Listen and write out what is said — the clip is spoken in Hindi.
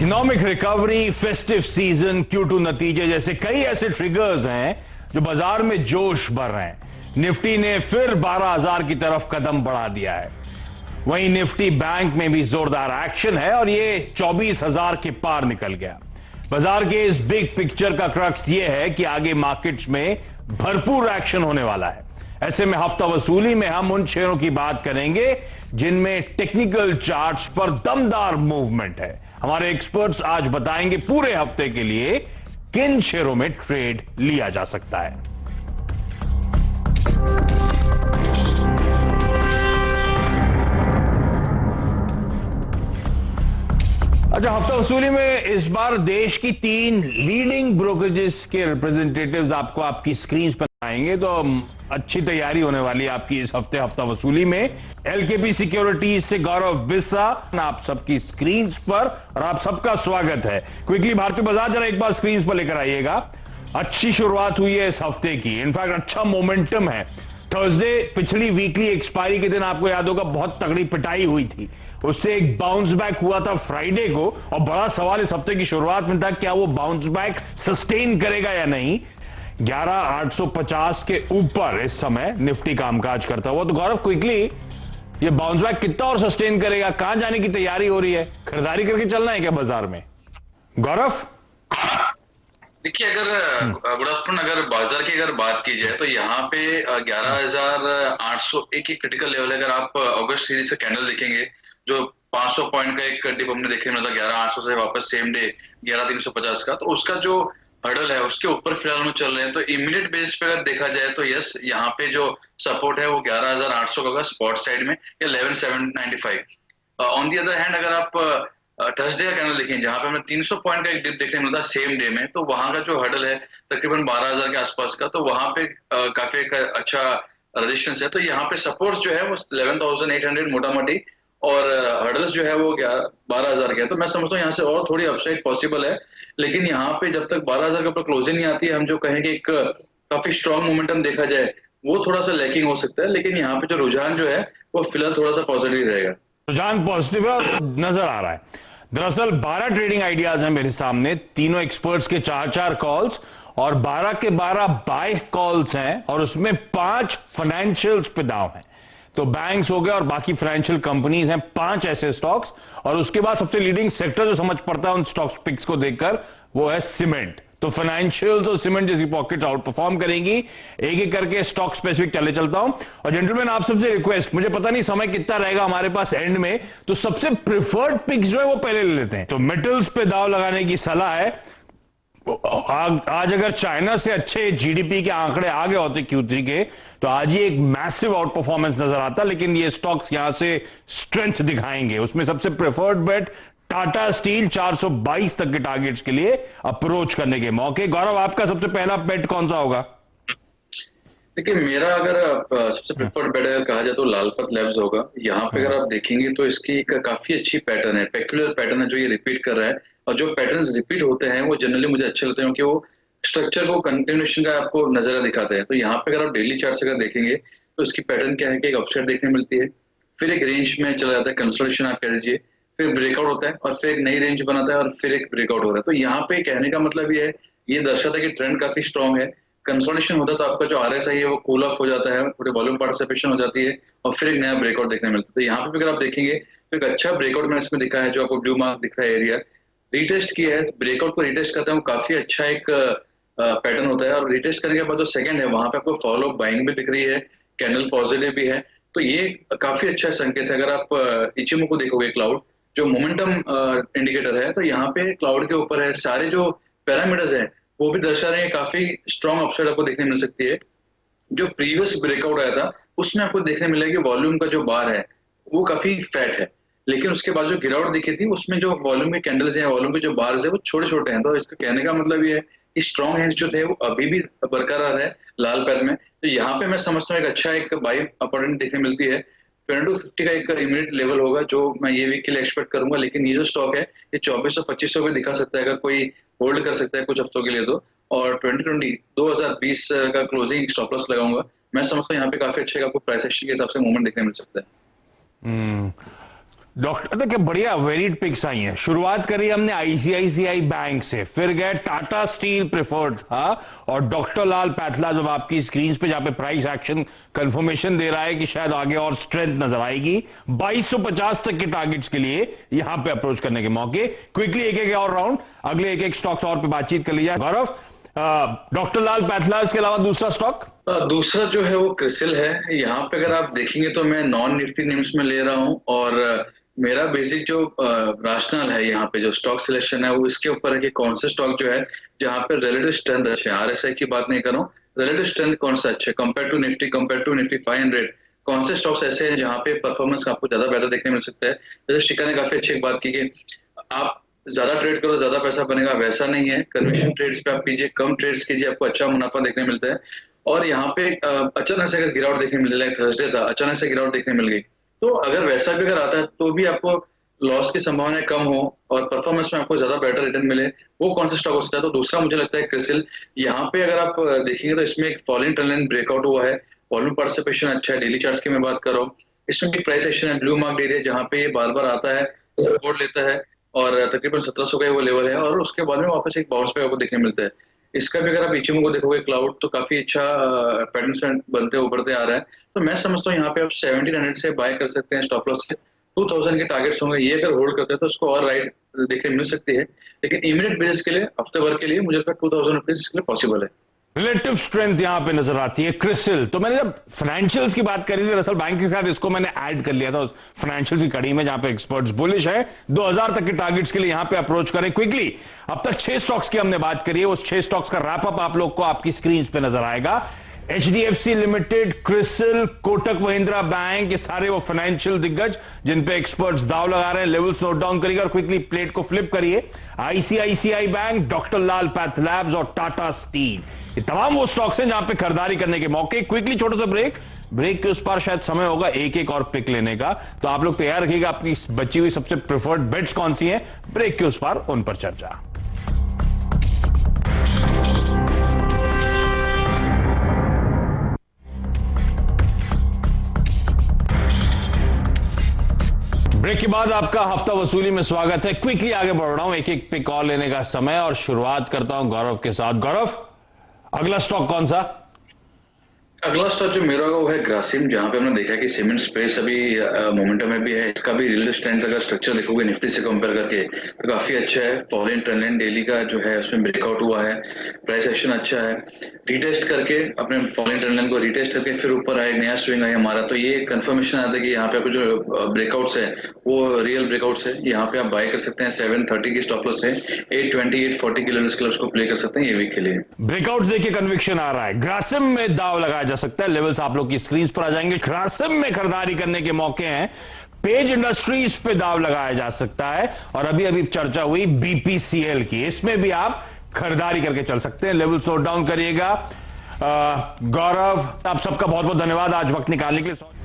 Economic recovery, festive season, Q2 नतीजे जैसे कई ऐसे ट्रिगर्स हैं जो बाजार में जोश भर रहे हैं। निफ्टी ने फिर 12,000 की तरफ कदम बढ़ा दिया है। वहीं निफ्टी बैंक में भी जोरदार एक्शन है और ये 24,000 के पार निकल गया। बाजार के इस बिग पिक्चर का क्रक्स ये है कि आगे मार्केट्स में भरपूर एक्शन होने वाला है। ऐसे में हफ्ता वसूली में हम उन शेयरों की बात करेंगे जिनमें टेक्निकल चार्ट्स पर दमदार मूवमेंट है। हमारे एक्सपर्ट्स आज बताएंगे पूरे हफ्ते के लिए किन शेयरों में ट्रेड लिया जा सकता है। अच्छा, हफ्ता वसूली में इस बार देश की 3 लीडिंग ब्रोकरेजेस के रिप्रेजेंटेटिव्स आपको आपकी स्क्रीन पर आएंगे, तो अच्छी तैयारी होने वाली है आपकी इस हफ्ते हफ्ता वसूली में। एलकेपी सिक्योरिटीज से गौरव बिस्सा आप सबकी स्क्रीन पर और आप सबका स्वागत है। क्विकली भारतीय बाजार जरा एक बार स्क्रीन पर लेकर आइएगा। अच्छी शुरुआत हुई है इस हफ्ते की, इनफैक्ट अच्छा मोमेंटम है। थर्सडे पिछली वीकली एक्सपायरी के दिन आपको याद होगा बहुत तगड़ी पिटाई हुई थी, उससे एक बाउंस बैक हुआ था फ्राइडे को, और बड़ा सवाल इस हफ्ते की शुरुआत में था क्या वो बाउंस बैक सस्टेन करेगा या नहीं। 11,850 के ऊपर इस समय निफ्टी कामकाज करता हुआ। तो गौरव क्विकली ये बाउंस बैक कितना और सस्टेन करेगा, कहां जाने की तैयारी हो रही है, खरीदारी करके चलना है क्या बाजार में? गौरव देखिए, अगर गुड आफ्टरनून, अगर बाजार की अगर बात की जाए तो यहाँ पे 11,801 की क्रिटिकल लेवल है। अगर आप अगस्त सीरीज से कैंडल देखेंगे जो 500 पॉइंट का एक डिप हमने देखे, मतलब 11,800 से वापस सेम डे 11,350 का, तो उसका जो हर्डल है उसके ऊपर फिलहाल हम चल रहे हैं। तो इमीडिएट बेस पे अगर देखा जाए तो यस, यहाँ पे जो सपोर्ट है वो 11,800 का होगा स्पॉट साइड में, या 11,795। ऑन दी अदर हैंड अगर आप थर्सडे का कैंडल देखें जहां पे हमें 300 पॉइंट का एक डिप देखने मिलता है सेम डे में, तो वहां का जो हर्डल है तकरीबन 12,000 के आसपास का, तो वहां पे काफी एक अच्छा रेजिस्टेंस है। तो यहाँ पे सपोर्ट जो है वो 11,800 मोटा मोटी, और हर्डल्स जो है वो 12,000 के है। तो मैं समझता हूँ यहाँ से और थोड़ी अपसाइड पॉसिबल है, लेकिन यहाँ पे जब तक 12,000 के ऊपर क्लोजिंग नहीं आती है, हम जो कहें कि एक काफी स्ट्रॉन्ग मोमेंटम देखा जाए वो थोड़ा सा लैकिंग हो सकता है। लेकिन यहाँ पे जो रुझान जो है वो फिलहाल थोड़ा सा पॉजिटिव रहेगा। रुझान पॉजिटिव है और नजर आ रहा है। दरअसल 12 ट्रेडिंग आइडियाज हैं मेरे सामने, तीनों एक्सपर्ट्स के 4-4 कॉल्स और 12 के 12 बाय कॉल्स हैं, और उसमें 5 फाइनेंशियल्स पे दाव हैं। तो बैंक्स हो गए और बाकी फाइनेंशियल कंपनीज हैं, 5 ऐसे स्टॉक्स, और उसके बाद सबसे लीडिंग सेक्टर जो समझ पड़ता है उन स्टॉक्स पिक्स को देखकर वो है सीमेंट। तो फाइनेंशियल्स और सीमेंट जैसी पॉकेट आउट परफॉर्म करेंगी। एक एक करके स्टॉक स्पेसिफिक चले चलता हूं। और जेंटलमैन आप सबसे रिक्वेस्ट, मुझे पता नहीं समय कितना रहेगा हमारे पास एंड में, तो सबसे प्रिफर्ड पिक्स जो है वो पहले ले लेते हैं। तो मेटल्स पे दाव लगाने की सलाह है। आज अगर चाइना से अच्छे जीडीपी के आंकड़े आ गए होते Q3 के, तो आज ही एक मैसिव आउट परफॉर्मेंस नजर आता, लेकिन ये स्टॉक्स यहां से स्ट्रेंथ दिखाएंगे। उसमें सबसे प्रेफर्ड बेट टाटा स्टील, 422 तक के टारगेट्स के लिए अप्रोच करने के मौके। गौरव आपका सबसे पहला बेट कौन सा होगा? देखिए, मेरा अगर सबसे प्रेफर्ड बेट अगर कहा जाए तो लालपत लैब्स होगा। यहाँ पे अगर आप देखेंगे तो इसकी एक काफी अच्छी पैटर्न है, पेक्युलर पैटर्न है जो ये रिपीट कर रहा है। और जो पैटर्न्स रिपीट होते हैं वो जनरली मुझे अच्छे लगते हैं, क्योंकि वो स्ट्रक्चर को कंटिन्यूएशन का आपको नजरिया दिखाते हैं। तो यहाँ पे अगर आप डेली चार्ट से अगर देखेंगे तो इसकी पैटर्न क्या है कि एक अपसाइड देखने मिलती है, फिर एक रेंज में चला जाता है, कंसोलिडेशन आप कह लीजिए, फिर ब्रेकआउट होता है, और फिर एक नई रेंज बनाता है, और फिर एक ब्रेकआउट हो रहा है। तो यहाँ पे कहने का मतलब ये है, ये दर्शाता है कि ट्रेंड काफी स्ट्रॉन्ग है। कंसोलिडेशन होता है तो आपका जो आरएसआई है वो कूल ऑफ हो जाता है, थोड़ी वॉल्यूम पार्टिसिपेशन हो जाती है, और फिर एक नया ब्रेकआउट देखने मिलता है। तो यहाँ पे अगर आप देखेंगे तो एक अच्छा ब्रेकआउट मैंने इसमें दिखा है, जो आपको ब्लू मार्क दिख रहा है एरिया, रिटेस्ट किया है। ब्रेकआउट को रिटेस्ट करता है वो काफी अच्छा एक पैटर्न होता है, और रिटेस्ट करने के बाद जो सेकंड है वहां पे आपको फॉलो बाइंग भी दिख रही है, कैंडल पॉजिटिव भी है। तो ये काफी अच्छा संकेत है। अगर आप इचिमो को देखोगे, क्लाउड जो मोमेंटम इंडिकेटर है, तो यहाँ पे क्लाउड के ऊपर है, सारे जो पैरामीटर्स हैं वो भी दर्शा रहे हैं काफी स्ट्रॉन्ग अपसाइड आपको देखने मिल सकती है। जो प्रीवियस ब्रेकआउट आया था उसमें आपको देखने मिलेगा कि वॉल्यूम का जो बार है वो काफी फैट है, लेकिन उसके बाद जो गिरावट दिखी थी उसमें जो वॉल्यूम के कैंडल्स हैं, वॉल्यूम के जो बार्स है वो छोटे छोटे हैं। तो इसका कहने का मतलब ये है कि स्ट्रॉन्ग हैंड्स जो थे वो अभी भी बरकरार है लाल पैर में। तो यहाँ पे मैं समझता हूँ एक अच्छा एक बाई अपॉर्चुनिटी देखने मिलती है। 2250 का एक इमीडिएट लेवल होगा जो मैं ये वीक के लिए एक्सपेक्ट करूंगा, लेकिन ये जो स्टॉक है ये 2400-2500 पे दिखा सकता है अगर कोई होल्ड कर सकता है कुछ हफ्तों के लिए तो। और 2020 का क्लोजिंग स्टॉप लॉस लगाऊंगा। मैं समझता हूँ यहाँ पे काफी अच्छे आपको प्राइस एक्शन के हिसाब से मूवमेंट देखने मिल सकता है। डॉक्टर देखिए बढ़िया वेरिड पिक्स आई हैं। शुरुआत करी हमने आईसीआईसीआई बैंक से, फिर गए टाटा स्टील प्रेफर्ड था, और डॉक्टर लाल पैथलैब्स जब आपकी स्क्रीन पे जहां पे प्राइस एक्शन कंफर्मेशन दे रहा है कि शायद आगे और स्ट्रेंथ नजर आएगी। 2250 तक के टारगेट्स के लिए यहां पे अप्रोच करने के मौके। क्विकली एक एक और राउंड, अगले एक एक स्टॉक्स और पे बातचीत कर ली जाए। गौरव, डॉक्टर लाल पैथलैब्स के अलावा दूसरा स्टॉक? दूसरा जो है वो क्रिसिल है। यहाँ पे अगर आप देखेंगे तो मैं नॉन निफ्टी नेम्स में ले रहा हूँ, और मेरा बेसिक जो राशनल है यहाँ पे जो स्टॉक सिलेक्शन है वो इसके ऊपर है कि कौन से स्टॉक जो है जहाँ पे रिलेटिव स्ट्रेंथ अच्छे है। आरएसआई की बात नहीं कर रहा हूँ, रिलेटिव स्ट्रेंथ कौन सा अच्छे कंपेयर टू निफ्टी 500, कौन से स्टॉक्स ऐसे हैं जहाँ पे परफॉर्मेंस आपको ज्यादा बेहतर देखने मिल सकता है। जैसे शिखा ने काफी अच्छी बात की कि आप ज्यादा ट्रेड करो ज्यादा पैसा बनेगा, वैसा नहीं है। कन्वेंशन ट्रेड्स पे आप कीजिए, कम ट्रेड्स कीजिए, आपको अच्छा मुनाफा देखने मिलता है। और यहाँ पे अचानक से अगर गिरावट देखने मिल रही है, थर्सडे था, अचानक से गिरावट देखने मिल गई, तो अगर वैसा भी अगर आता है तो भी आपको लॉस की संभावना कम हो और परफॉर्मेंस में आपको ज्यादा बेटर रिटर्न मिले, वो कौन सा स्टॉक हो सकता है? तो दूसरा मुझे लगता है क्रिसिल। यहाँ पे अगर आप देखेंगे तो इसमें एक फॉलिंग ट्रेंड लाइन ब्रेकआउट हुआ है, वॉल्यूम पार्टिसिपेशन अच्छा है, डेली चार्ट्स की मैं बात कर रहा हूँ। इसमें भी प्राइस एक्शन है, ब्लू मार्क एरिया जहाँ पे ये बार बार आता है, सपोर्ट लेता है, और तकरीबन 1700 का वो लेवल है, और उसके बाद में वापस एक बाउंस बैक आपको देखने मिलता है। इसका भी अगर आप इचिमो को देखोगे क्लाउड, तो काफी अच्छा पैटर्न बनते उभरते आ रहा है। तो मैं समझता हूँ यहाँ पे आप 1700 से बाय कर सकते हैं, स्टॉप लॉस से 2000 के टारगेट्स होंगे, ये अगर होल्ड करते हैं तो उसको और राइट देखने मिल सकती है। लेकिन इमीडिएट बेसिस के लिए, हफ्ते भर के लिए, मुझे लगता है 2000 रुपीज इसके लिए पॉसिबल है। रिलेटिव स्ट्रेंथ यहां पे नजर आती है क्रिसिल। तो मैंने जब फाइनेंशियल्स की बात करी थी, दरअसल बैंक के साथ इसको मैंने ऐड कर लिया था उस फाइनेंशियल्स की कड़ी में, जहां पे एक्सपर्ट्स बुलिश है 2000 तक के टारगेट्स के लिए यहां पे अप्रोच करें क्विकली। अब तक 6 स्टॉक्स की हमने बात करी है, उस 6 स्टॉक्स का रैप अप आप लोग को आपकी स्क्रीन पे नजर आएगा। HDFC limited, CRISIL, Kotak Mahindra bank, ये सारे वो फाइनेंशियल दिग्गज जिन पे एक्सपर्ट्स दाव लगा रहे हैं। लेवल्स नोट डाउन करिए और क्विकली प्लेट को फ्लिप करिए। आईसीआईसीआई बैंक, डॉक्टर लाल पैथलैब्स और टाटा स्टील, ये तमाम वो स्टॉक्स हैं जहां पे खरीदारी करने के मौके। क्विकली छोटा सा ब्रेक के उस पर शायद समय होगा एक एक और पिक लेने का, तो आप लोग तैयार रखिएगा। अपनी बची हुई सबसे प्रेफर्ड बेट्स कौन सी हैं, ब्रेक के उस पर उन पर चर्चा। ब्रेक के बाद आपका हफ्ता वसूली में स्वागत है। क्विकली आगे बढ़ रहा हूं, एक एक पिक और लेने का समय, और शुरुआत करता हूं गौरव के साथ। गौरव, अगला स्टॉक कौन सा? अगला स्टॉक जो मेरा वो है ग्रासिम, जहां पे हमने देखा कि सीमेंट स्पेस अभी मोमेंटम में भी है। इसका भी रियल स्ट्रेंथ अगर स्ट्रक्चर देखोगे निफ्टी से कंपेयर करके तो काफी अच्छा है। फॉलिंग ट्रेंड लाइन डेली का जो है उसमें ब्रेकआउट हुआ है, प्राइस एक्शन अच्छा है। रीटेस्ट करके अपने फॉलिंग ट्रेंड लाइन को रीटेस्ट करके फिर ऊपर आए, नया स्विंग है हमारा, तो ये कंफर्मेशन आता है कि यहाँ पे आपको जो ब्रेकआउट्स है वो रियल ब्रेकआउट्स है। यहाँ पे आप बाय कर सकते हैं, 730 की स्टॉप लॉस है, 820 840 के लेवल्स क्लब्स को प्ले कर सकते हैं ये वीक के लिए। ब्रेकआउट्स देखिए कन्विक्शन आ रहा है। ग्रासिम में दाव लगाया जा सकता है, लेवल्स आप लोग की स्क्रीन पर आ जाएंगे। ग्रासिम में खरीदारी करने के मौके हैं। पेज इंडस्ट्रीज पे दाव लगाया जा सकता है, और अभी अभी चर्चा हुई बीपीसीएल की, इसमें भी आप खरीदारी करके चल सकते हैं। लेवल्स नोट डाउन करिएगा। गौरव, आप सबका बहुत बहुत धन्यवाद आज वक्त निकालने के लिए।